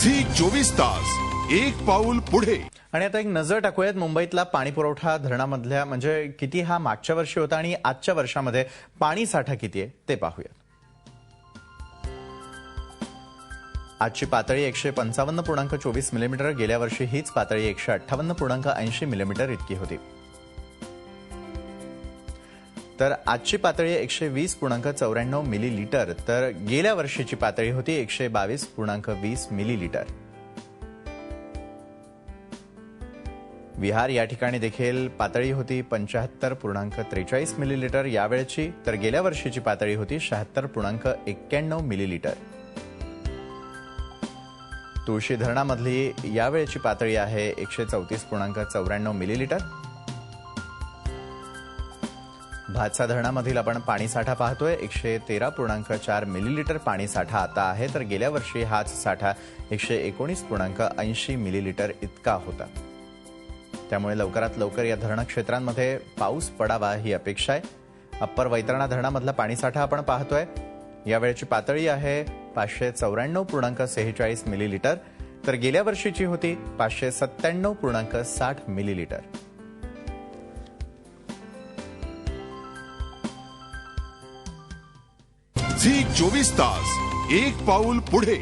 Zee 24 तास एक पाऊल पुढे। आणि आता एक नजर टाकूयात मुंबईतला पाणी पुरवठा धरणामधल्या म्हणजे किती हा मागच्या वर्षी होता आणि आजच्या वर्षामध्ये पाणी साठा किती आहे ते पाहूया। आजची पातळी 155.24 मिलीमीटर, गेल्या वर्षी हीच पातळी 158.80 मिलीमीटर इतकी होती। तर आजची पातळी 120.94 मिलीलीटर, तर गेल्या वर्षीची पातळी होती 122.20 मिलीलीटर। विहार या ठिकाणी देखील पातळी होती 75.43 मिलीलीटर यावेळची, तर गेल्या वर्षीची पातळी होती 76.91 मिलीलीटर। तुळशी धरणामधली यावेळची पातळी आहे 134.94 मिलीलीटर। भातसा धरणामधील आपण पाणीसाठा पाहतोय 113.4 मिलीलीटर पाणीसाठा आता आहे, तर गेल्या वर्षी हाच साठा 119.80 मिलीलीटर इतका होता। त्यामुळे लवकरात लवकर या धरण क्षेत्रांमध्ये पाऊस पडावा ही अपेक्षा आहे। अप्पर वैतरणा धरणामधला पाणीसाठा आपण पाहतोय, यावेळची पातळी आहे 594.46 मिलीलीटर, तर गेल्या वर्षीची होती 597.60 मिलीलीटर। झी 24 तास एक पाऊल पुढे।